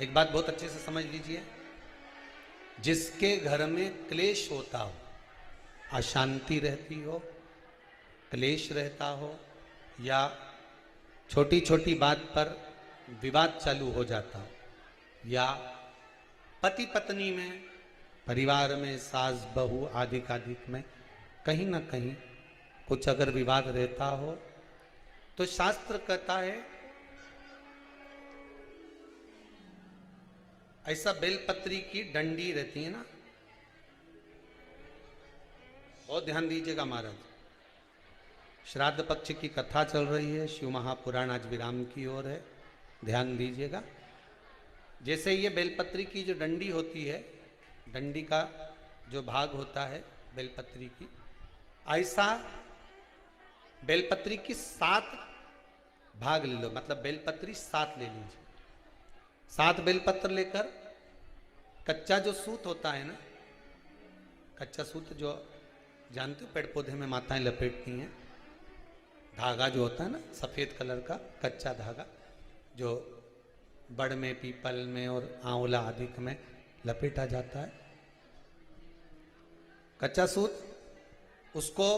एक बात बहुत अच्छे से समझ लीजिए, जिसके घर में क्लेश होता हो, अशांति रहती हो, क्लेश रहता हो, या छोटी छोटी बात पर विवाद चालू हो जाता हो, या पति पत्नी में, परिवार में, सास बहू आदि कादिक में कहीं ना कहीं कुछ अगर विवाद रहता हो, तो शास्त्र कहता है ऐसा बेलपत्री की डंडी रहती है ना, बहुत ध्यान दीजिएगा महाराज। श्राद्ध पक्ष की कथा चल रही है, शिव महापुराण आज विराम की ओर है, ध्यान दीजिएगा। जैसे ये बेलपत्री की जो डंडी होती है, डंडी का जो भाग होता है बेलपत्री की, ऐसा बेलपत्री की 7 भाग ले लो, मतलब बेलपत्री 7 ले लीजिए। 7 बेलपत्र लेकर कच्चा जो सूत होता है ना, कच्चा सूत जो जानते हो पेड़ पौधे में माताएं लपेटती हैं, धागा जो होता है ना सफेद कलर का कच्चा धागा, जो बड़ में, पीपल में और आंवला आदि में लपेटा जाता है, कच्चा सूत, उसको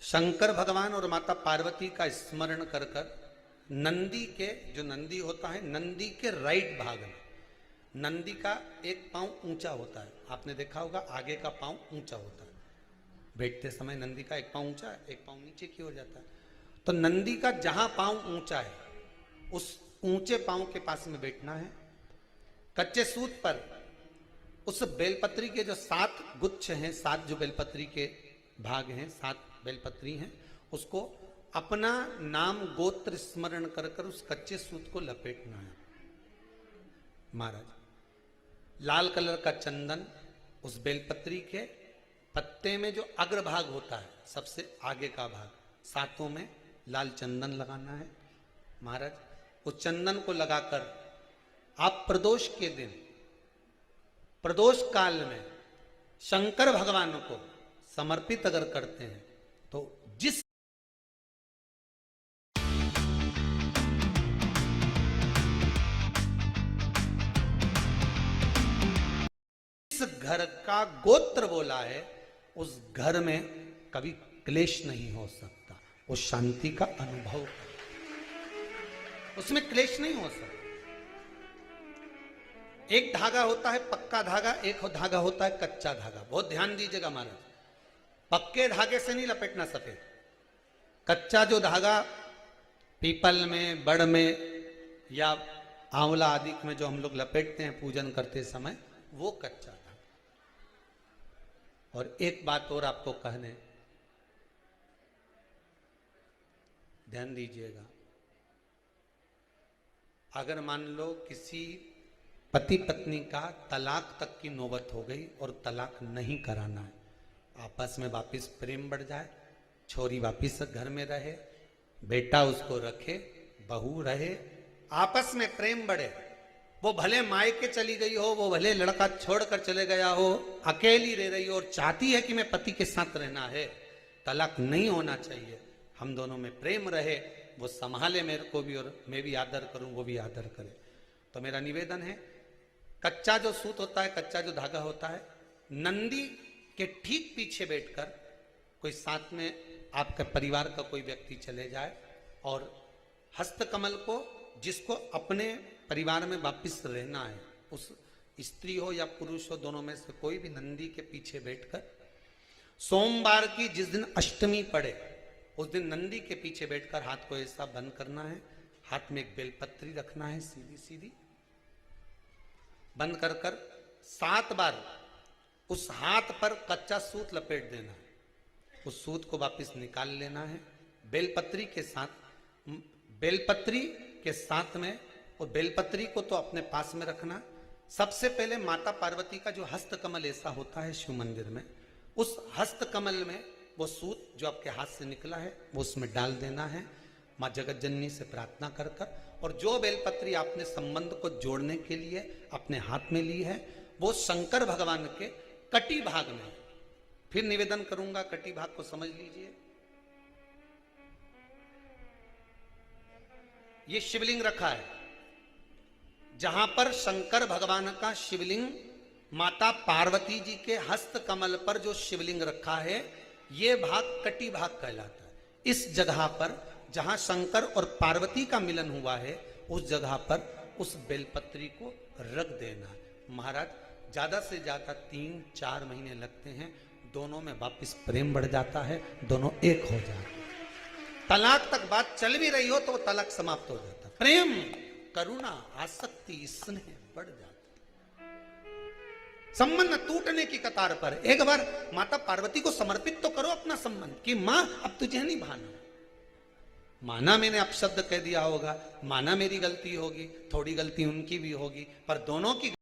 शंकर भगवान और माता पार्वती का स्मरण कर कर नंदी के, जो नंदी होता है, नंदी के राइट भाग में, नंदी का एक पांव ऊंचा होता है, आपने देखा होगा आगे का पांव ऊंचा होता है, बैठते समय नंदी का एक पांव ऊंचा है, एक पांव नीचे की ओर जाता है। तो नंदी का जहां पांव ऊंचा है उस ऊंचे पांव के पास में बैठना है। कच्चे सूत पर उस बेलपत्री के जो 7 गुच्छ हैं, 7 जो बेलपत्री के भाग हैं, 7 बेलपत्री हैं, उसको अपना नाम गोत्र स्मरण कर कर उस कच्चे सूत को लपेटना है महाराज। लाल कलर का चंदन उस बेलपत्री के पत्ते में जो अग्रभाग होता है, सबसे आगे का भाग, 7 में लाल चंदन लगाना है महाराज। उस चंदन को लगाकर आप प्रदोष के दिन, प्रदोष काल में शंकर भगवान को समर्पित अगर करते हैं, तो जिस घर का गोत्र बोला है, उस घर में कभी क्लेश नहीं हो सकता, उस शांति का अनुभव, उसमें क्लेश नहीं हो सकता। एक धागा होता है पक्का धागा, एक धागा होता है कच्चा धागा, बहुत ध्यान दीजिएगा महाराज। पक्के धागे से नहीं लपेटना सफेद, कच्चा जो धागा पीपल में, बड़ में या आंवला आदि में जो हम लोग लपेटते हैं पूजन करते समय, वो कच्चा धागा। और एक बात और आपको कहने, ध्यान दीजिएगा, अगर मान लो किसी पति पत्नी का तलाक तक की नौबत हो गई और तलाक नहीं कराना है, आपस में वापिस प्रेम बढ़ जाए, छोरी वापिस घर में रहे, बेटा उसको रखे, बहू रहे, आपस में प्रेम बढ़े, वो भले मायके चली गई हो, वो भले लड़का छोड़कर चले गया हो, अकेली रह रही हो और चाहती है कि मैं पति के साथ रहना है, तलाक नहीं होना चाहिए, हम दोनों में प्रेम रहे, वो संभाले मेरे को भी और मैं भी आदर करूं, वो भी आदर करे। तो मेरा निवेदन है, कच्चा जो सूत होता है, कच्चा जो धागा होता है, नंदी के ठीक पीछे बैठकर कोई साथ में आपका परिवार का कोई व्यक्ति चले जाए और हस्तकमल को, जिसको अपने परिवार में वापिस रहना है, उस स्त्री हो या पुरुष हो, दोनों में से कोई भी नंदी के पीछे बैठकर, सोमवार की जिस दिन अष्टमी पड़े उस दिन नंदी के पीछे बैठकर हाथ को ऐसा बंद करना है, हाथ में एक बेलपत्री रखना है, सीधी सीधी बंद कर कर 7 बार उस हाथ पर कच्चा सूत लपेट देना है, उस सूत को वापस निकाल लेना है बेलपत्री के साथ, बेलपत्री के साथ में, और बेलपत्री को तो अपने पास में रखना। सबसे पहले माता पार्वती का जो हस्तकमल ऐसा होता है शिव मंदिर में, उस हस्तकमल में वो सूत जो आपके हाथ से निकला है वो उसमें डाल देना है, माँ जगत जननी से प्रार्थना कर कर, और जो बेलपत्री आपने संबंध को जोड़ने के लिए अपने हाथ में ली है, वो शंकर भगवान के कटी भाग में, फिर निवेदन करूंगा कटी भाग को समझ लीजिए। ये शिवलिंग रखा है, जहां पर शंकर भगवान का शिवलिंग, माता पार्वती जी के हस्त कमल पर जो शिवलिंग रखा है, ये भाग कटी भाग कहलाता है। इस जगह पर जहां शंकर और पार्वती का मिलन हुआ है, उस जगह पर उस बेलपत्री को रख देना। महाराज ज्यादा से ज्यादा 3-4 महीने लगते हैं, दोनों में वापिस प्रेम बढ़ जाता है, दोनों एक हो जाते हैं। तलाक तक बात चल भी रही हो तो वो तलाक समाप्त हो जाता है। प्रेम, करुणा, आसक्ति, स्नेह बढ़ जाता है। संबंध टूटने की कतार पर एक बार माता पार्वती को समर्पित तो करो अपना संबंध कि मां अब तुझे नहीं भाना। माना मैंने अपशब्द कह दिया होगा, माना मेरी गलती होगी, थोड़ी गलती उनकी भी होगी, पर दोनों की